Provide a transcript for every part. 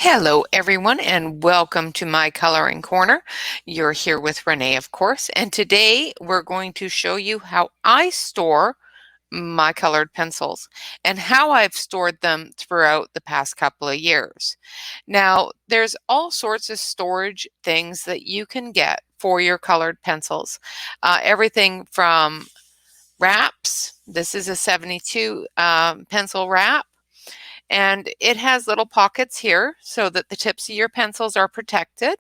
Hello everyone and welcome to my coloring corner. You're here with Renee, of course, and today we're going to show you how I store my colored pencils and how I've stored them throughout the past couple of years. Now, there's all sorts of storage things that you can get for your colored pencils. Everything from wraps. This is a 72 pencil wrap. And it has little pockets here so that the tips of your pencils are protected.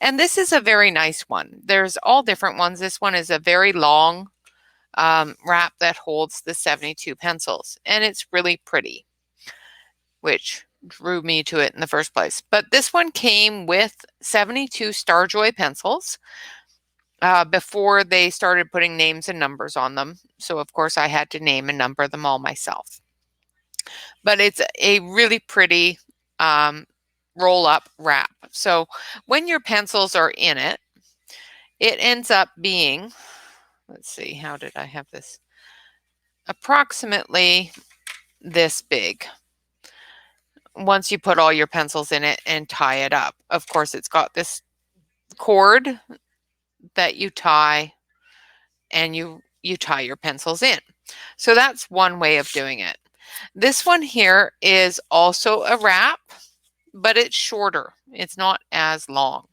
And this is a very nice one. There's all different ones. This one is a very long wrap that holds the 72 pencils. And it's really pretty, which drew me to it in the first place. But this one came with 72 Starjoy pencils before they started putting names and numbers on them. So, of course, I had to name and number them all myself. But it's a really pretty roll-up wrap. So when your pencils are in it, it ends up being, let's see, how did I have this? Approximately this big. Once you put all your pencils in it and tie it up. Of course, it's got this cord that you tie and you tie your pencils in. So that's one way of doing it. This one here is also a wrap, but it's shorter. It's not as long.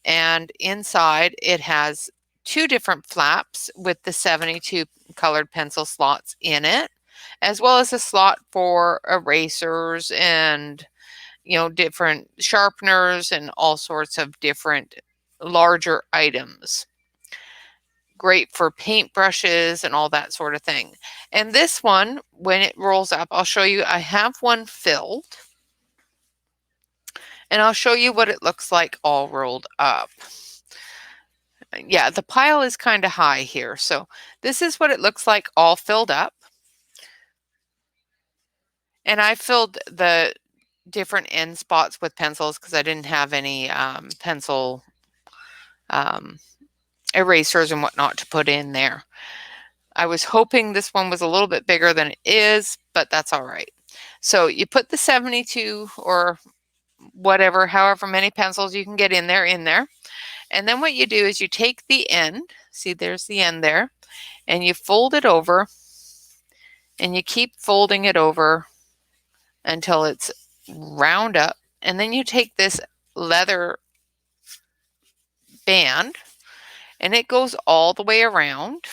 And inside it has two different flaps with the 72 colored pencil slots in it, as well as a slot for erasers and, different sharpeners and all sorts of different larger items. Great for paintbrushes and all that sort of thing. And this one, when it rolls up, I'll show you, I have one filled. And I'll show you what it looks like all rolled up. Yeah, the pile is kind of high here. So this is what it looks like all filled up. And I filled the different end spots with pencils because I didn't have any pencil erasers and whatnot to put in there. I was hoping this one was a little bit bigger than it is, but that's all right. So you put the 72 or whatever, however many pencils you can get in there. And then what you do is you take the end, see there's the end there, and you fold it over and you keep folding it over until it's round up. And then you take this leather band and it goes all the way around.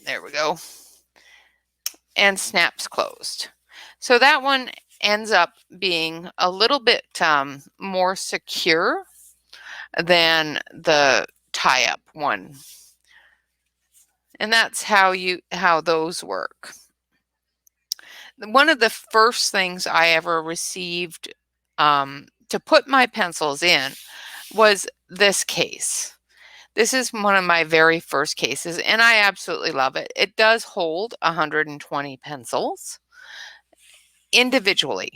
There we go. And snaps closed. So that one ends up being a little bit more secure than the tie-up one. And that's how those work. One of the first things I ever received to put my pencils in was this case. This is one of my very first cases, and I absolutely love it. It does hold 120 pencils individually.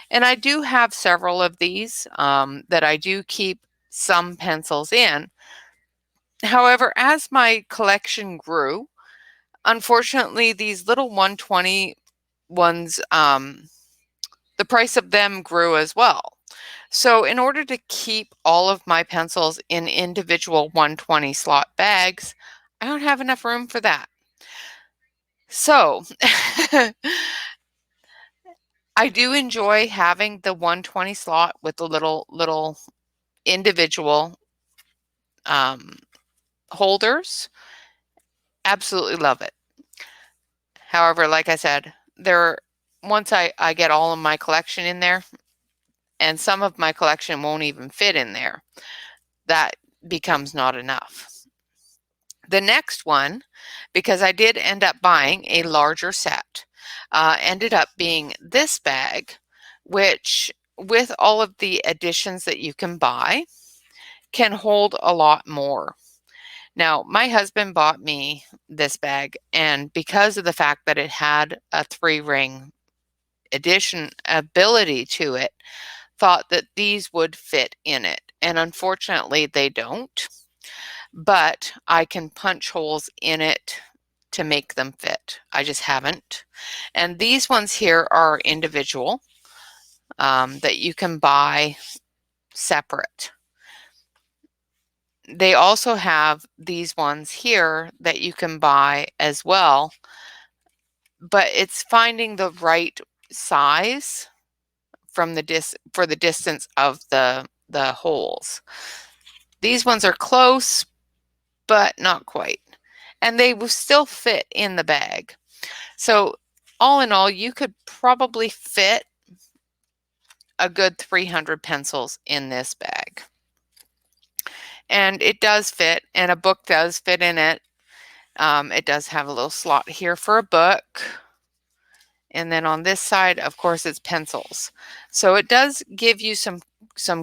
And I do have several of these that I do keep some pencils in. However, as my collection grew, unfortunately, these little 120 ones, the price of them grew as well. So in order to keep all of my pencils in individual 120 slot bags, I don't have enough room for that. So I do enjoy having the 120 slot with the little individual holders. Absolutely love it. However, like I said, once I get all of my collection in there, and some of my collection won't even fit in there, that becomes not enough. The next one, because I did end up buying a larger set, ended up being this bag, which with all of the additions that you can buy, can hold a lot more. Now, my husband bought me this bag, and because of the fact that it had a 3-ring addition ability to it, thought that these would fit in it. And unfortunately, they don't. But I can punch holes in it to make them fit. I just haven't. And these ones here are individual that you can buy separate. They also have these ones here that you can buy as well, but it's finding the right size from for the distance of the holes. These ones are close, but not quite. And they will still fit in the bag. So all in all, you could probably fit a good 300 pencils in this bag. And it does fit, and a book does fit in it. It does have a little slot here for a book. And then on this side, of course, it's pencils. So it does give you some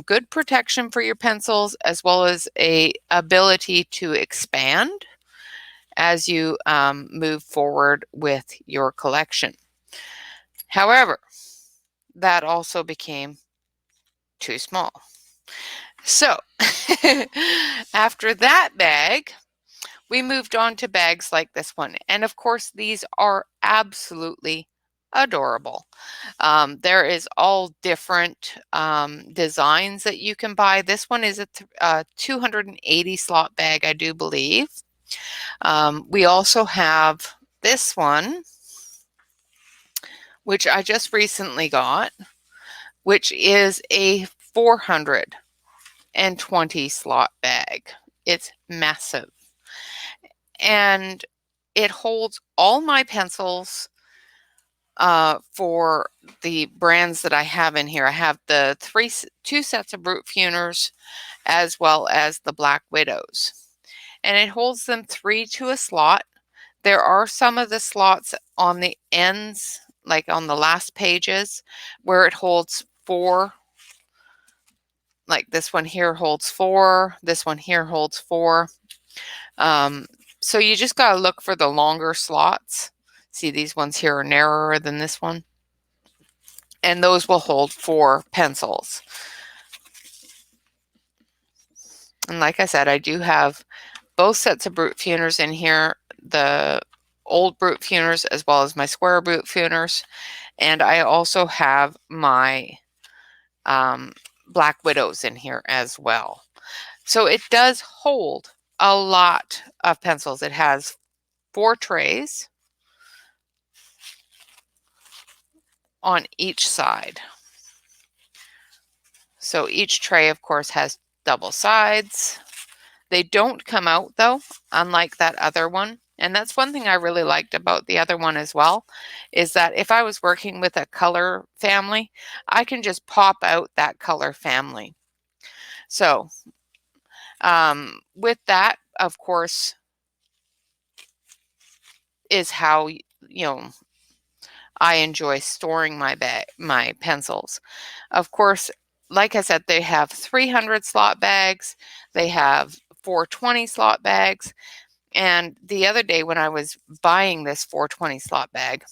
good protection for your pencils, as well as a ability to expand as you move forward with your collection. However, that also became too small. So after that bag, we moved on to bags like this one. And of course, these are absolutely adorable. There is all different designs that you can buy. This one is a 280 slot bag, I do believe. We also have this one, which I just recently got, which is a 420 slot bag. It's massive. And it holds all my pencils for the brands that I have in here. I have the two sets of Brute Funers as well as the Black Widows. And it holds them 3 to a slot. There are some of the slots on the ends, like on the last pages, where it holds 4. Like this one here holds 4. This one here holds 4. So you just got to look for the longer slots. See, these ones here are narrower than this one. And those will hold 4 pencils. And like I said, I do have both sets of Brute Funers in here, the old Brute Funers as well as my square Brute Funers. And I also have my Black Widows in here as well. So it does hold a lot of pencils. It has 4 trays on each side. So each tray, of course, has double sides. They don't come out, though, unlike that other one. And that's one thing I really liked about the other one as well, is that if I was working with a color family, I can just pop out that color family. So with that, of course, is how, I enjoy storing my pencils. Of course, like I said, they have 300 slot bags. They have 420 slot bags. And the other day when I was buying this 420 slot bag,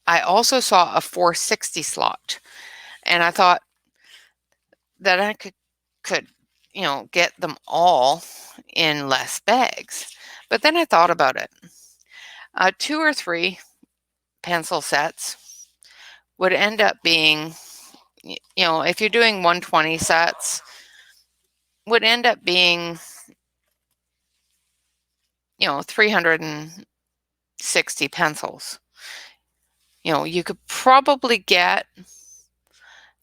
I also saw a 460 slot. And I thought that I could get them all in less bags. But then I thought about it. 2 or 3 pencil sets would end up being, if you're doing 120 sets, would end up being, 360 pencils. You could probably get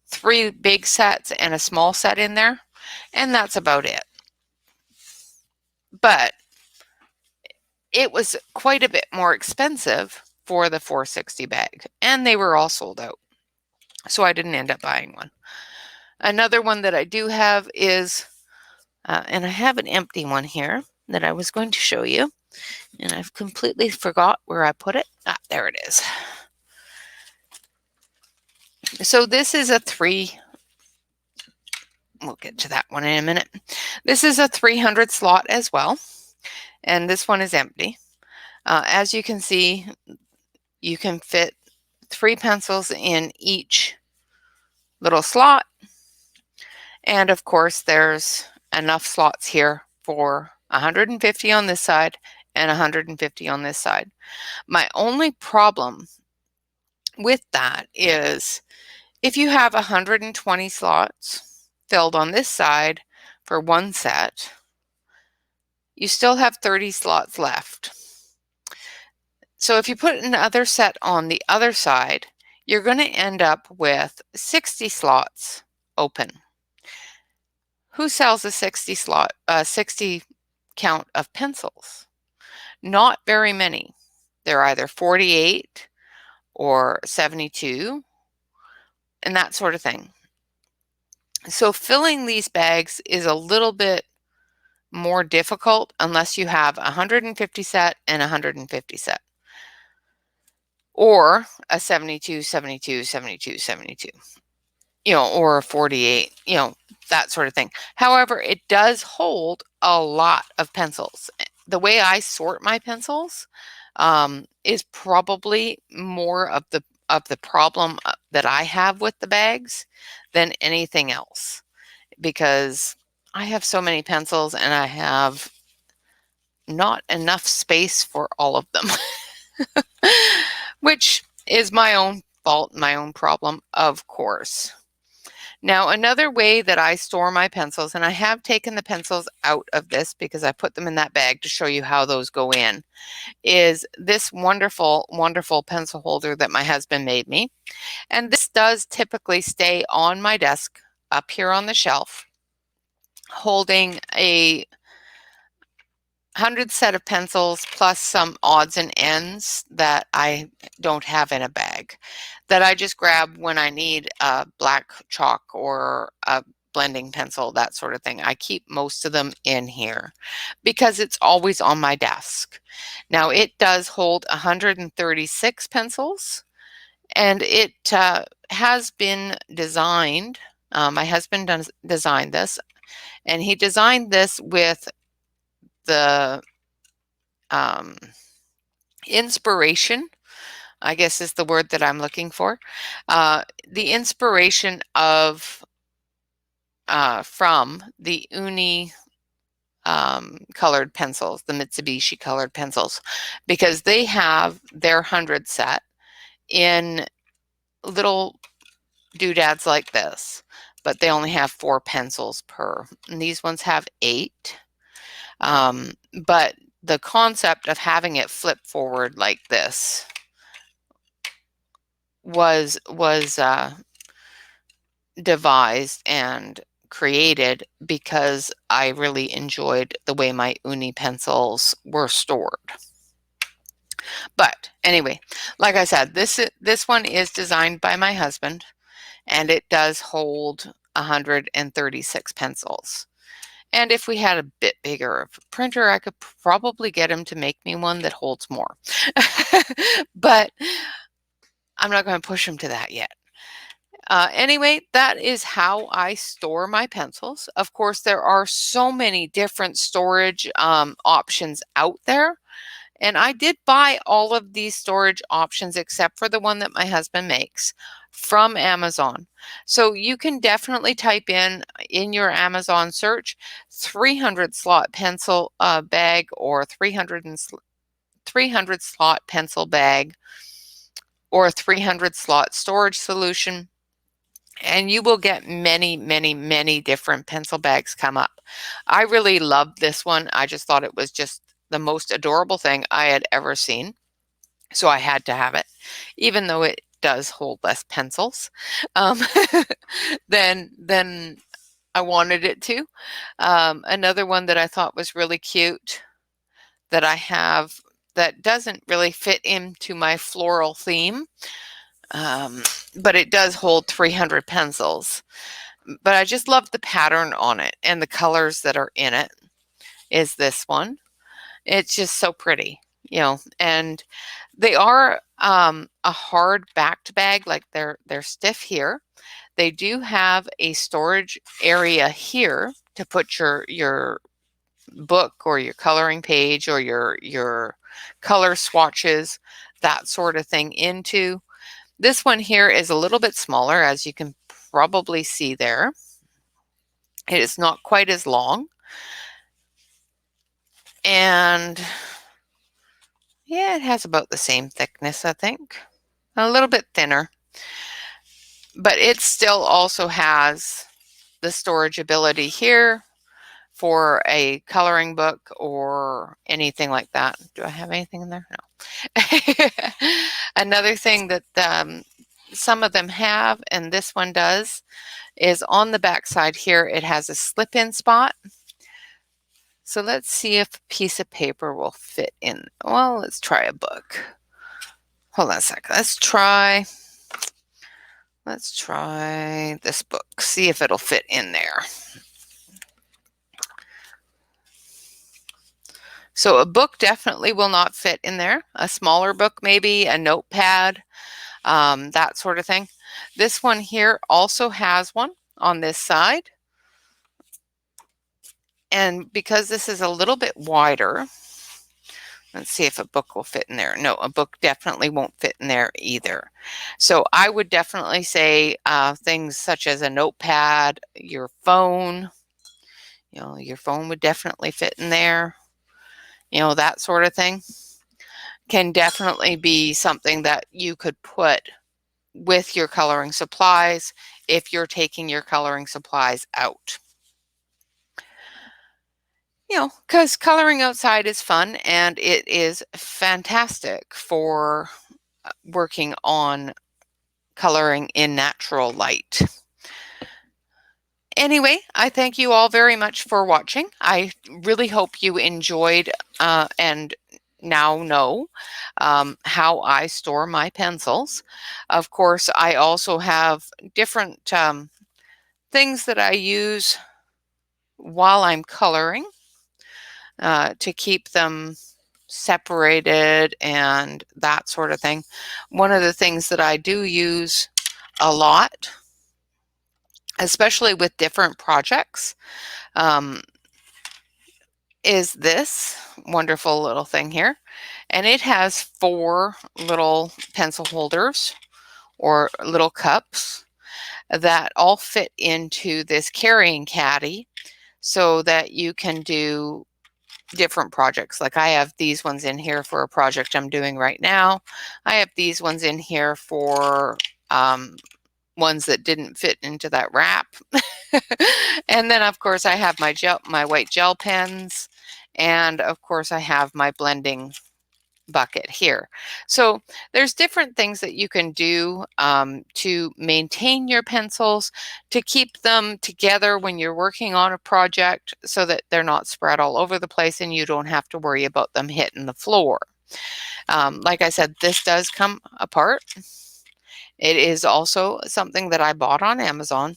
3 big sets and a small set in there, and that's about it. But it was quite a bit more expensive for the 460 bag, and they were all sold out. So I didn't end up buying one. Another one that I do have is, and I have an empty one here that I was going to show you, and I've completely forgot where I put it. There it is. So this is a we'll get to that one in a minute. This is a 300 slot as well, and this one is empty. As you can see, you can fit 3 pencils in each little slot. And of course, there's enough slots here for 150 on this side and 150 on this side. My only problem with that is if you have 120 slots filled on this side for one set, you still have 30 slots left. So if you put another set on the other side, you're going to end up with 60 slots open. Who sells a 60 count of pencils? Not very many. They're either 48 or 72 and that sort of thing. So filling these bags is a little bit more difficult unless you have 150 set and 150 set, or a 72, 72, 72, 72, or a 48, that sort of thing. However, it does hold a lot of pencils. The way I sort my pencils is probably more of the problem that I have with the bags than anything else, because I have so many pencils and I have not enough space for all of them, which is my own fault, my own problem, of course. Now, another way that I store my pencils, and I have taken the pencils out of this because I put them in that bag to show you how those go in, is this wonderful, wonderful pencil holder that my husband made me. And this does typically stay on my desk up here on the shelf, holding a 100 set of pencils plus some odds and ends that I don't have in a bag, that I just grab when I need a black chalk or a blending pencil, that sort of thing. I keep most of them in here because it's always on my desk. Now, it does hold 136 pencils, and it has been designed. My husband designed this, and he designed this with the inspiration, I guess is the word that I'm looking for. The inspiration of from the uni colored pencils, the Mitsubishi colored pencils, because they have their 100 set in little doodads like this, but they only have 4 pencils per. And these ones have 8. But the concept of having it flip forward like this was devised and created because I really enjoyed the way my uni pencils were stored. But anyway, like I said, this one is designed by my husband, and it does hold 136 pencils. And if we had a bit bigger of a printer, I could probably get him to make me one that holds more. But I'm not going to push him to that yet. Anyway, that is how I store my pencils. Of course, there are so many different storage options out there. And I did buy all of these storage options except for the one that my husband makes from Amazon. So you can definitely type in your Amazon search 300 slot pencil bag or 300 slot pencil bag or 300 slot storage solution, and you will get many, many, many different pencil bags come up. I really loved this one. I just thought it was just the most adorable thing I had ever seen. So I had to have it, even though it does hold less pencils than I wanted it to. Another one that I thought was really cute that I have that doesn't really fit into my floral theme, but it does hold 300 pencils. But I just love the pattern on it and the colors that are in it, is this one. It's just so pretty, and they are a hard backed bag, like they're stiff here. They do have a storage area here to put your book or your coloring page or your color swatches, that sort of thing into. This one here is a little bit smaller, as you can probably see there. It is not quite as long. And Yeah, it has about the same thickness, I think. A little bit thinner. But it still also has the storage ability here for a coloring book or anything like that. Do I have anything in there? No. Another thing that some of them have, and this one does, is on the back side here, it has a slip-in spot. So let's see if a piece of paper will fit in. Well, let's try a book. Hold on a sec. Let's try this book. See if it'll fit in there. So a book definitely will not fit in there. A smaller book, maybe a notepad, that sort of thing. This one here also has one on this side. And because this is a little bit wider, let's see if a book will fit in there. No, a book definitely won't fit in there either. So I would definitely say things such as a notepad, your phone, your phone would definitely fit in there, that sort of thing can definitely be something that you could put with your coloring supplies if you're taking your coloring supplies out. Because coloring outside is fun and it is fantastic for working on coloring in natural light. Anyway, I thank you all very much for watching. I really hope you enjoyed and now know how I store my pencils. Of course, I also have different things that I use while I'm coloring to keep them separated and that sort of thing. One of the things that I do use a lot, especially with different projects, is this wonderful little thing here. And it has 4 little pencil holders or little cups that all fit into this carrying caddy so that you can do different projects. Like I have these ones in here for a project I'm doing right now. I have these ones in here for ones that didn't fit into that wrap. And then of course I have my white gel pens, and of course I have my blending bucket here. So there's different things that you can do to maintain your pencils, to keep them together when you're working on a project so that they're not spread all over the place and you don't have to worry about them hitting the floor. Like I said, this does come apart. It is also something that I bought on Amazon.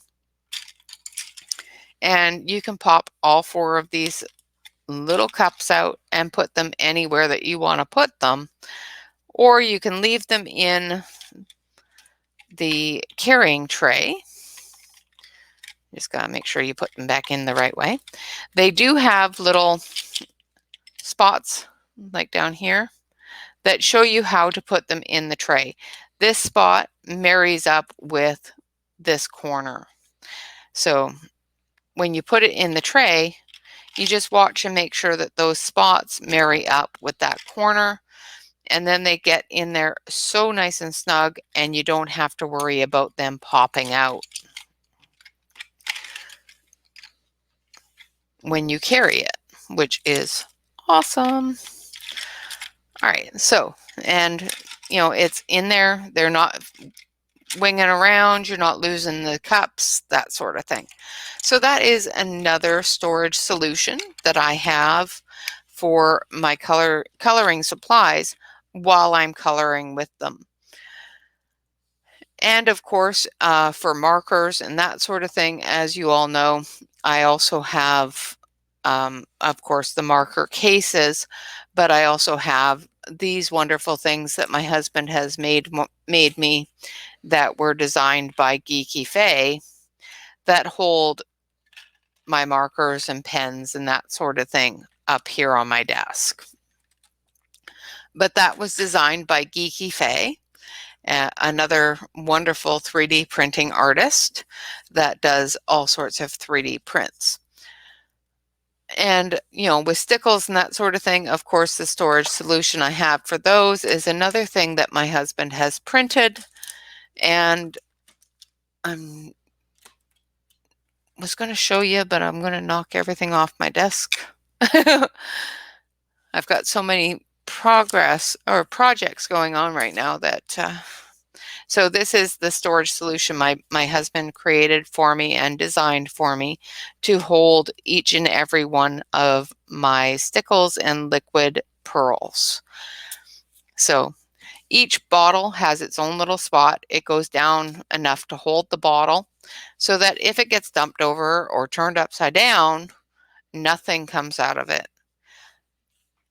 And you can pop all 4 of these little cups out and put them anywhere that you want to put them. Or you can leave them in the carrying tray. Just got to make sure you put them back in the right way. They do have little spots like down here that show you how to put them in the tray. This spot marries up with this corner. So when you put it in the tray, you just watch and make sure that those spots marry up with that corner, and then they get in there so nice and snug and you don't have to worry about them popping out when you carry it, which is awesome. All right, so, and it's in there. They're not winging around, you're not losing the cups, that sort of thing. So that is another storage solution that I have for my coloring supplies while I'm coloring with them. And of course, for markers and that sort of thing, as you all know, I also have, of course, the marker cases, but I also have these wonderful things that my husband has made me that were designed by Geeky Faye that hold my markers and pens and that sort of thing up here on my desk. But that was designed by Geeky Faye, another wonderful 3D printing artist that does all sorts of 3D prints. And, with stickles and that sort of thing, of course, the storage solution I have for those is another thing that my husband has printed. And I was going to show you, but I'm going to knock everything off my desk. I've got so many projects going on right now that so this is the storage solution my husband created for me and designed for me to hold each and every one of my stickles and liquid pearls. So each bottle has its own little spot. It goes down enough to hold the bottle so that if it gets dumped over or turned upside down, nothing comes out of it.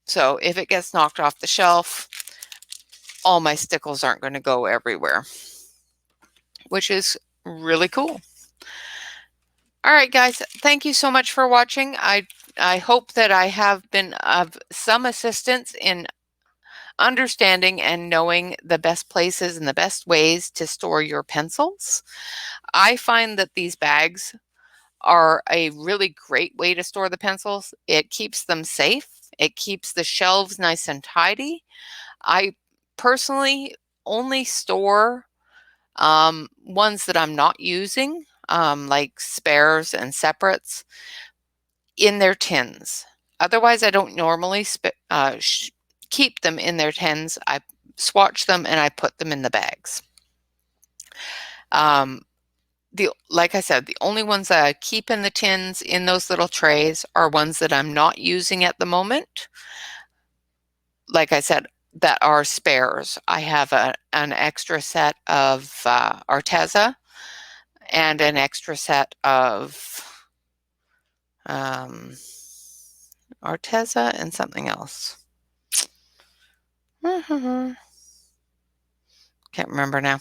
So if it gets knocked off the shelf, all my stickles aren't going to go everywhere, which is really cool. All right, guys, thank you so much for watching. I hope that I have been of some assistance in understanding and knowing the best places and the best ways to store your pencils. I find that these bags are a really great way to store the pencils. It keeps them safe. It keeps the shelves nice and tidy. I personally only store ones that I'm not using, like spares and separates, in their tins. Otherwise, I don't normally keep them in their tins. I swatch them and I put them in the bags. Like I said, the only ones that I keep in the tins in those little trays are ones that I'm not using at the moment. Like I said, that are spares. I have an extra set of Arteza and an extra set of Arteza and something else. Can't remember now.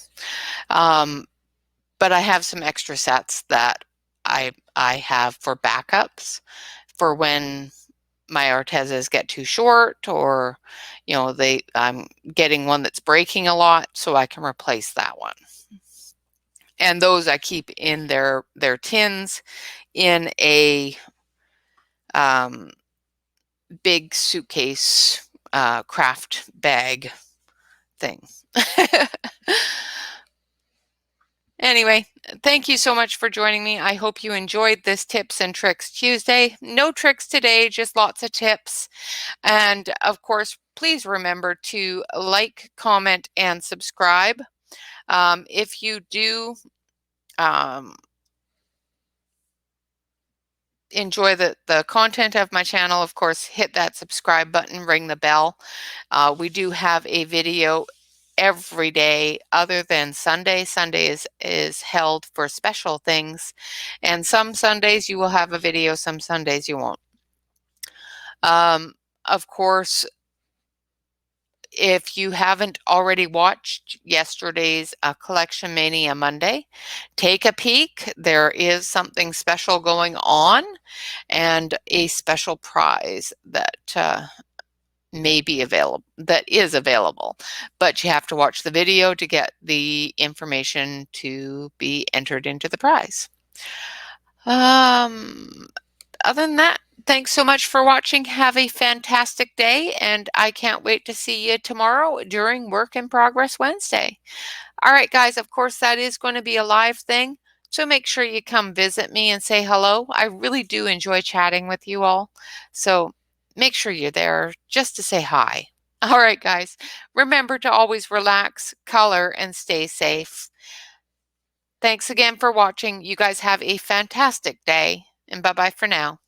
But I have some extra sets that I have for backups for when my Artezas get too short, or I'm getting one that's breaking a lot, so I can replace that one. And those I keep in their tins in a big suitcase craft bag thing. Anyway, thank you so much for joining me. I hope you enjoyed this Tips and Tricks Tuesday. No tricks today, just lots of tips. And of course, please remember to like, comment, and subscribe. If you do enjoy the content of my channel, of course, hit that subscribe button, ring the bell. We do have a video every day other than Sunday. Sunday is held for special things, and some Sundays you will have a video, some Sundays you won't. Of course, if you haven't already watched yesterday's Collection Mania Monday, take a peek. There is something special going on and a special prize that is available, but you have to watch the video to get the information to be entered into the prize. Other than that, thanks so much for watching. Have a fantastic day, and I can't wait to see you tomorrow during Work in Progress Wednesday. All right, guys, of course, that is going to be a live thing, so make sure you come visit me and say hello. I really do enjoy chatting with you all, so make sure you're there just to say hi. All right, guys, remember to always relax, color, and stay safe. Thanks again for watching. You guys have a fantastic day, and bye-bye for now.